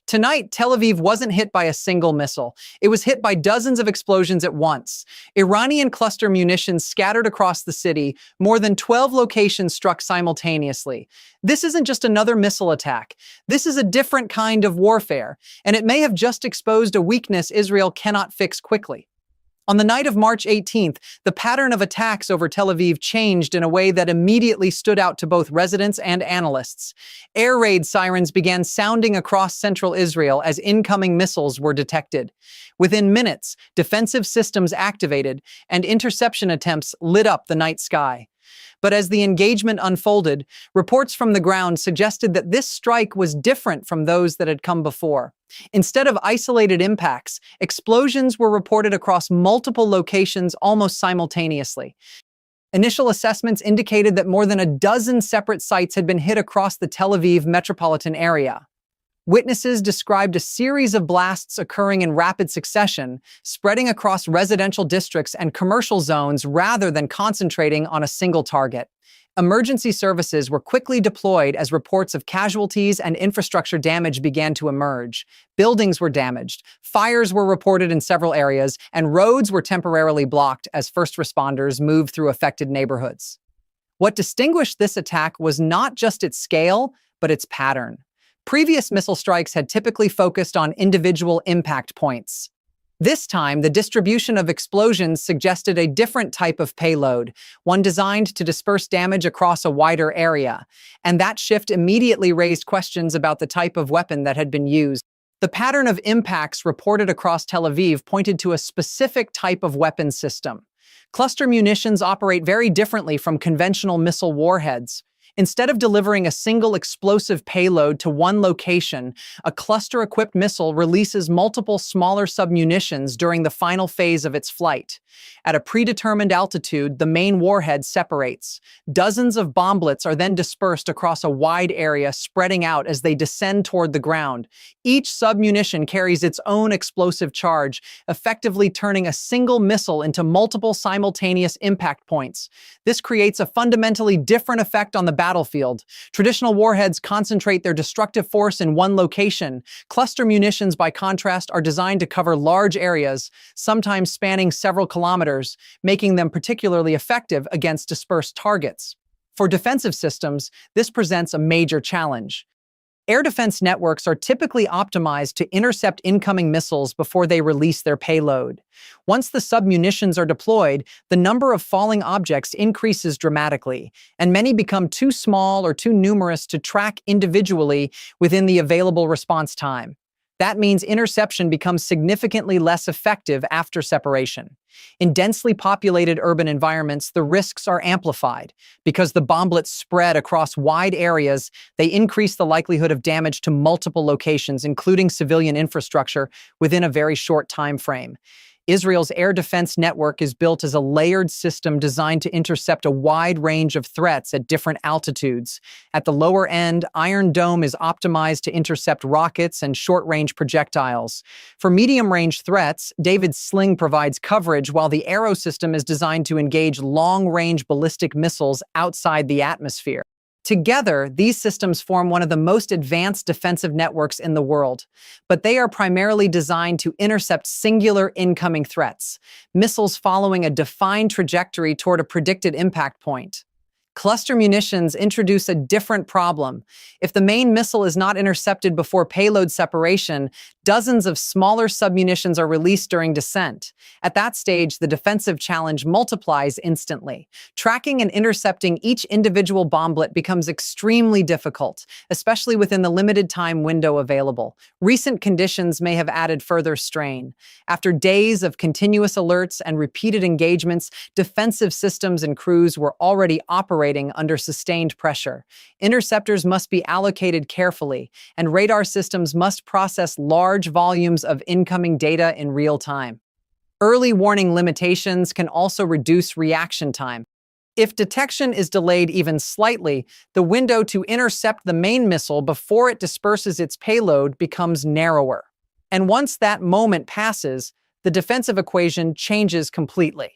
Tonight, Tel Aviv wasn't hit by a single missile. It was hit by dozens of explosions at once. Iranian cluster munitions scattered across the city. More than 12 locations struck simultaneously. This isn't just another missile attack. This is a different kind of warfare, and it may have just exposed a weakness Israel cannot fix quickly. On the night of March 18th, the pattern of attacks over Tel Aviv changed in a way that immediately stood out to both residents and analysts. Air raid sirens began sounding across central Israel as incoming missiles were detected. Within minutes, defensive systems activated, and interception attempts lit up the night sky. But as the engagement unfolded, reports from the ground suggested that this strike was different from those that had come before. Instead of isolated impacts, explosions were reported across multiple locations almost simultaneously. Initial assessments indicated that more than a dozen separate sites had been hit across the Tel Aviv metropolitan area. Witnesses described a series of blasts occurring in rapid succession, spreading across residential districts and commercial zones rather than concentrating on a single target. Emergency services were quickly deployed as reports of casualties and infrastructure damage began to emerge. Buildings were damaged, fires were reported in several areas, and roads were temporarily blocked as first responders moved through affected neighborhoods. What distinguished this attack was not just its scale, but its pattern. Previous missile strikes had typically focused on individual impact points. This time, the distribution of explosions suggested a different type of payload, one designed to disperse damage across a wider area, and that shift immediately raised questions about the type of weapon that had been used. The pattern of impacts reported across Tel Aviv pointed to a specific type of weapon system. Cluster munitions operate very differently from conventional missile warheads. Instead of delivering a single explosive payload to one location, a cluster-equipped missile releases multiple smaller submunitions during the final phase of its flight. At a predetermined altitude, the main warhead separates. Dozens of bomblets are then dispersed across a wide area, spreading out as they descend toward the ground. Each submunition carries its own explosive charge, effectively turning a single missile into multiple simultaneous impact points. This creates a fundamentally different effect on the battlefield. Traditional warheads concentrate their destructive force in one location. Cluster munitions, by contrast, are designed to cover large areas, sometimes spanning several kilometers, making them particularly effective against dispersed targets. For defensive systems, this presents a major challenge. Air defense networks are typically optimized to intercept incoming missiles before they release their payload. Once the submunitions are deployed, the number of falling objects increases dramatically, and many become too small or too numerous to track individually within the available response time. That means interception becomes significantly less effective after separation. In densely populated urban environments, the risks are amplified. Because the bomblets spread across wide areas, they increase the likelihood of damage to multiple locations, including civilian infrastructure, within a very short time frame. Israel's air defense network is built as a layered system designed to intercept a wide range of threats at different altitudes. At the lower end, Iron Dome is optimized to intercept rockets and short-range projectiles. For medium-range threats, David's Sling provides coverage, while the Arrow system is designed to engage long-range ballistic missiles outside the atmosphere. Together, these systems form one of the most advanced defensive networks in the world, but they are primarily designed to intercept singular incoming threats, missiles following a defined trajectory toward a predicted impact point. Cluster munitions introduce a different problem. If the main missile is not intercepted before payload separation, dozens of smaller submunitions are released during descent. At that stage, the defensive challenge multiplies instantly. Tracking and intercepting each individual bomblet becomes extremely difficult, especially within the limited time window available. Recent conditions may have added further strain. After days of continuous alerts and repeated engagements, defensive systems and crews were already operating under sustained pressure. Interceptors must be allocated carefully, and radar systems must process large volumes of incoming data in real time. Early warning limitations can also reduce reaction time. If detection is delayed even slightly, the window to intercept the main missile before it disperses its payload becomes narrower. And once that moment passes, the defensive equation changes completely.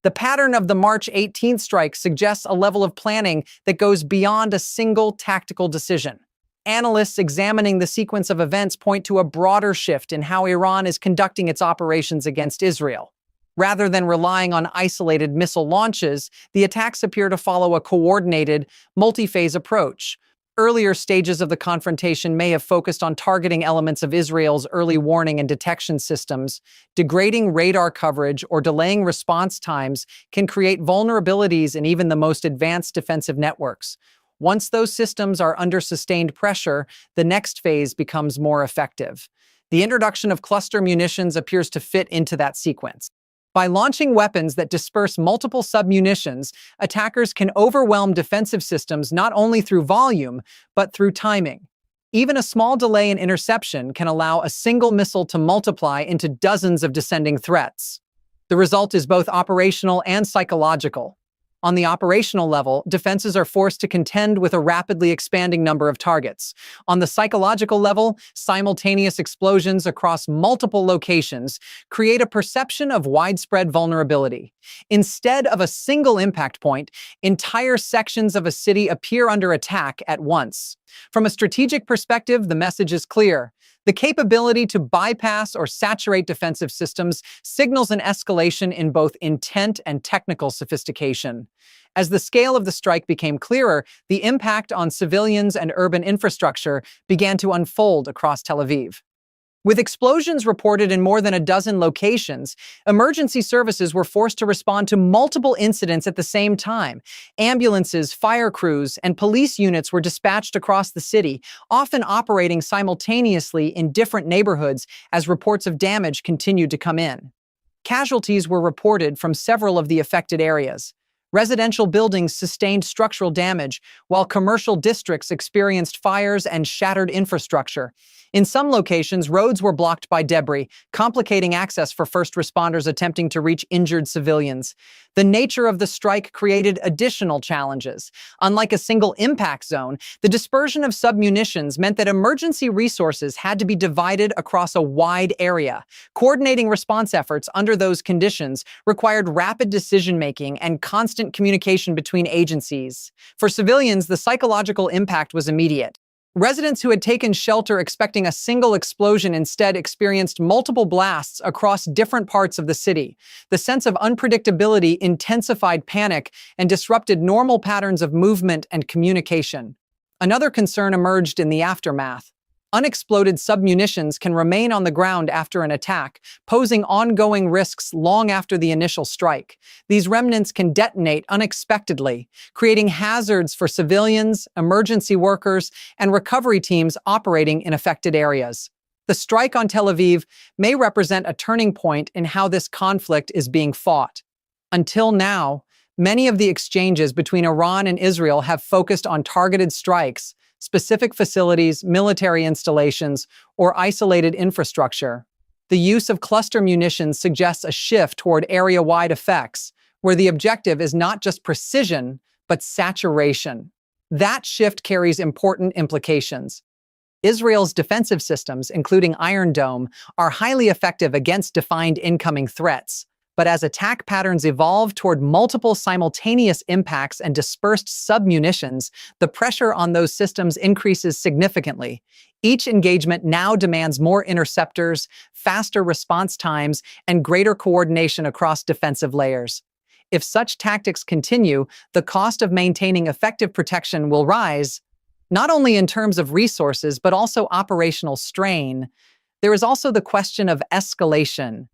The pattern of the March 18th strike suggests a level of planning that goes beyond a single tactical decision. Analysts examining the sequence of events point to a broader shift in how Iran is conducting its operations against Israel. Rather than relying on isolated missile launches, the attacks appear to follow a coordinated, multi-phase approach. Earlier stages of the confrontation may have focused on targeting elements of Israel's early warning and detection systems. Degrading radar coverage or delaying response times can create vulnerabilities in even the most advanced defensive networks. Once those systems are under sustained pressure, the next phase becomes more effective. The introduction of cluster munitions appears to fit into that sequence. By launching weapons that disperse multiple submunitions, attackers can overwhelm defensive systems not only through volume, but through timing. Even a small delay in interception can allow a single missile to multiply into dozens of descending threats. The result is both operational and psychological. On the operational level, defenses are forced to contend with a rapidly expanding number of targets. On the psychological level, simultaneous explosions across multiple locations create a perception of widespread vulnerability. Instead of a single impact point, entire sections of a city appear under attack at once. From a strategic perspective, the message is clear. The capability to bypass or saturate defensive systems signals an escalation in both intent and technical sophistication. As the scale of the strike became clearer, the impact on civilians and urban infrastructure began to unfold across Tel Aviv. With explosions reported in more than a dozen locations, emergency services were forced to respond to multiple incidents at the same time. Ambulances, fire crews, and police units were dispatched across the city, often operating simultaneously in different neighborhoods as reports of damage continued to come in. Casualties were reported from several of the affected areas. Residential buildings sustained structural damage, while commercial districts experienced fires and shattered infrastructure. In some locations, roads were blocked by debris, complicating access for first responders attempting to reach injured civilians. The nature of the strike created additional challenges. Unlike a single impact zone, the dispersion of submunitions meant that emergency resources had to be divided across a wide area. Coordinating response efforts under those conditions required rapid decision-making and constant communication between agencies. For civilians, the psychological impact was immediate. Residents who had taken shelter expecting a single explosion instead experienced multiple blasts across different parts of the city. The sense of unpredictability intensified panic and disrupted normal patterns of movement and communication. Another concern emerged in the aftermath. Unexploded submunitions can remain on the ground after an attack, posing ongoing risks long after the initial strike. These remnants can detonate unexpectedly, creating hazards for civilians, emergency workers, and recovery teams operating in affected areas. The strike on Tel Aviv may represent a turning point in how this conflict is being fought. Until now, many of the exchanges between Iran and Israel have focused on targeted strikes, specific facilities, military installations, or isolated infrastructure. The use of cluster munitions suggests a shift toward area-wide effects, where the objective is not just precision, but saturation. That shift carries important implications. Israel's defensive systems, including Iron Dome, are highly effective against defined incoming threats. But as attack patterns evolve toward multiple simultaneous impacts and dispersed submunitions, the pressure on those systems increases significantly. Each engagement now demands more interceptors, faster response times, and greater coordination across defensive layers. If such tactics continue, the cost of maintaining effective protection will rise, not only in terms of resources, but also operational strain. There is also the question of escalation.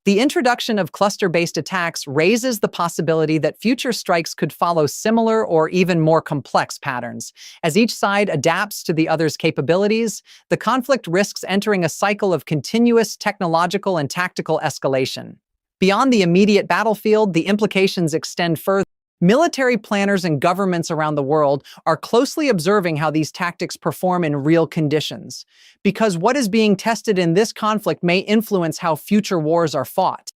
The introduction of cluster-based attacks raises the possibility that future strikes could follow similar or even more complex patterns. As each side adapts to the other's capabilities, the conflict risks entering a cycle of continuous technological and tactical escalation. Beyond the immediate battlefield, the implications extend further. Military planners and governments around the world are closely observing how these tactics perform in real conditions, because what is being tested in this conflict may influence how future wars are fought.